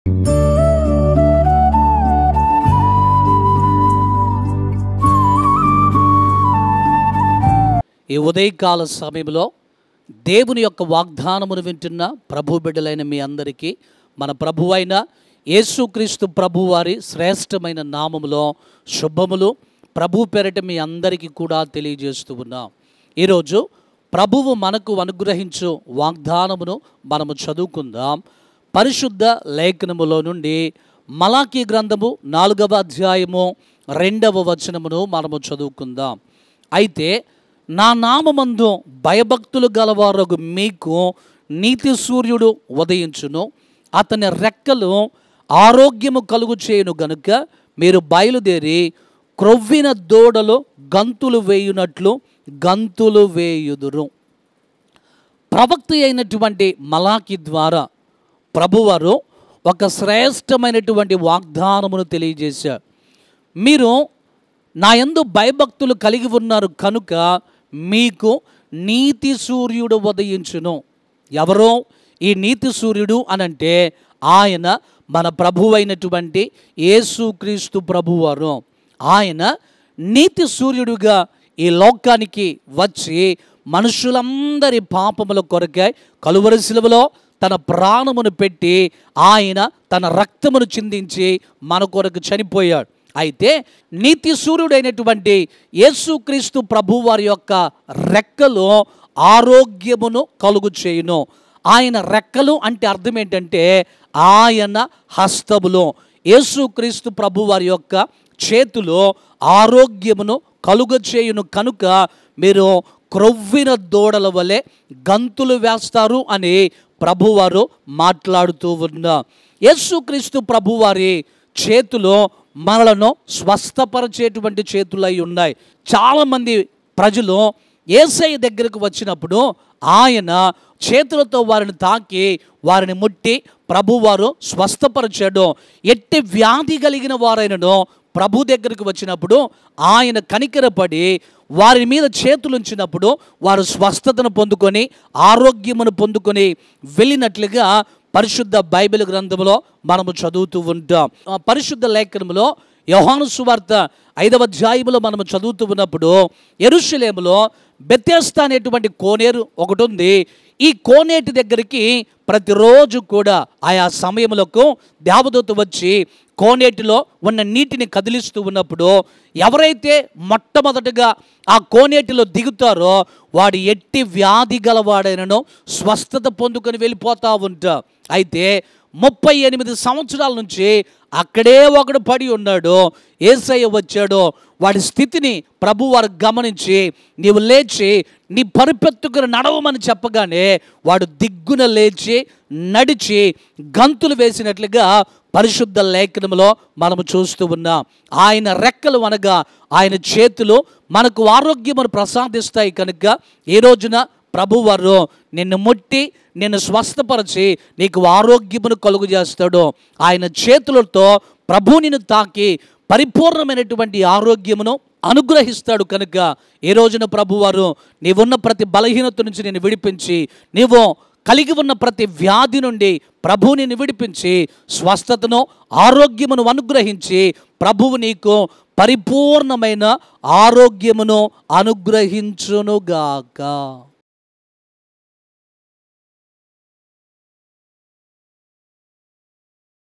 ఈ ఉదయకాల సమయంలో దేవుని యొక్క వాగ్దానమును వింటున్న ప్రభు బిడ్డలైన మీ అందరికీ మన ప్రభువైన యేసుక్రీస్తు ప్రభువారి శ్రేష్టమైన నామములో శుభములు ప్రభు పేరిట మీ అందరికీ కూడా తెలియజేస్తూ ఉన్నాం. ఈరోజు ప్రభువు మనకు అనుగ్రహించు వాగ్దానమును మనము చదువుకుందాం. పరిశుద్ధ లేఖనములో నుండి మలాకీ గ్రంథము 4వ అధ్యాయము 2వ వచనమును మనము చదువుకుందాం. అయితే నా నామమందు భయభక్తులు గలవారగు మీకు నీతి సూర్యుడు ఉదయించును, అతని రెక్కలు ఆరోగ్యము కలుగు చేయును గనుక మీరు బయలుదేరి క్రొవ్విన దూడలు గంతులు వేయునట్లు గంతులు వేయుదురు. ప్రవక్త అయినటువంటి మలాకి ద్వారా ప్రభువారు ఒక శ్రేష్టమైనటువంటి వాగ్దానమును తెలియజేశారు. మీరు నా యందు భయభక్తులు కలిగి ఉన్నారు కనుక మీకు నీతి సూర్యుడు ఉదయించును. ఎవరో ఈ నీతి సూర్యుడు అనంటే ఆయన మన ప్రభువైనటువంటి యేసుక్రీస్తు ప్రభువారు. ఆయన నీతి సూర్యుడుగా ఈ లోకానికి వచ్చి మనుషులందరి పాపముల కొరకై కలువరి శిలువలో తన ప్రాణమును పెట్టి ఆయన తన రక్తమును చిందించి మన కొరకు చనిపోయాడు. అయితే నీతి సూర్యుడైనటువంటి యేసుక్రీస్తు ప్రభువారి యొక్క రెక్కలు ఆరోగ్యమును కలుగు చేయును. ఆయన రెక్కలు అంటే అర్థం ఏంటంటే ఆయన హస్తములో యేసుక్రీస్తు ప్రభువారి యొక్క చేతిలో ఆరోగ్యమును కలుగు చేయును కనుక మీరు క్రొవ్విన దూడల వలె గంతులు వేస్తారు అని ప్రభువారు మాట్లాడుతూ ఉన్నారు. యేసుక్రీస్తు ప్రభువారి చేతిలో మనలను స్వస్థపరిచేటువంటి చేతులు అయి ఉన్నాయి. చాలామంది ప్రజలు యేసయ్య దగ్గరకు వచ్చినప్పుడు ఆయన చేతులతో వారిని తాకి వారిని ముట్టి ప్రభువారు స్వస్థపరిచాడు. ఎట్టి వ్యాధి కలిగిన వారైనను ప్రభు దగ్గరికి వచ్చినప్పుడు ఆయన కనికరపడి వారి మీద చేతులుంచినప్పుడు వారు స్వస్థతను పొందుకొని ఆరోగ్యమును పొందుకొని వెళ్ళినట్లుగా పరిశుద్ధ బైబిల్ గ్రంథంలో మనము చదువుతూ ఉంటాం. పరిశుద్ధ లేఖనంలో యోహాను సువార్త 5వ అధ్యాయములో మనము చదువుతూ ఉన్నప్పుడు యెరూషలేములో బెతెస్దా అనేటువంటి కోనేరు ఒకటి ఉంది. ఈ కోనేటి దగ్గరికి ప్రతిరోజు కూడా ఆయా సమయములకు దేవదూత వచ్చి కోనేటిలో ఉన్న నీటిని కదిలిస్తూ ఉన్నప్పుడు ఎవరైతే మొట్టమొదటిగా ఆ కోనేటిలో దిగుతారో వాడు ఎట్టి వ్యాధి గలవాడైనను స్వస్థత పొందుకొని వెళ్ళిపోతూ ఉంటా. అయితే 38 సంవత్సరాల నుంచి అక్కడే ఒకడు పడి ఉన్నాడు. యేసయ్య వచ్చాడు. వాడి స్థితిని ప్రభువారు గమనించి నీవు లేచి నీ పరిపెత్తుకుని నడవమని చెప్పగానే వాడు దిగ్గున లేచి నడిచి గంతులు వేసినట్లుగా పరిశుద్ధ లేఖనంలో మనము చూస్తూ ఉన్నాం. ఆయన రెక్కలు అనగా ఆయన చేతులు మనకు ఆరోగ్యమును ప్రసాదిస్తాయి కనుక ఈ రోజున ప్రభువారు నిన్ను ముట్టి నిన్ను స్వస్థపరిచి నీకు ఆరోగ్యమును కలుగు చేస్తాడు. ఆయన చేతులతో ప్రభు నిన్ను తాకి పరిపూర్ణమైనటువంటి ఆరోగ్యమును అనుగ్రహిస్తాడు. కనుక ఈ రోజున ప్రభువారు నీవున్న ప్రతి బలహీనత నుంచి నేను విడిపించి నీవు కలిగి ఉన్న ప్రతి వ్యాధి నుండి ప్రభువు నిన్ను విడిపించి స్వస్థతను ఆరోగ్యమును అనుగ్రహించి ప్రభువు నీకు పరిపూర్ణమైన ఆరోగ్యమును అనుగ్రహించునుగాక.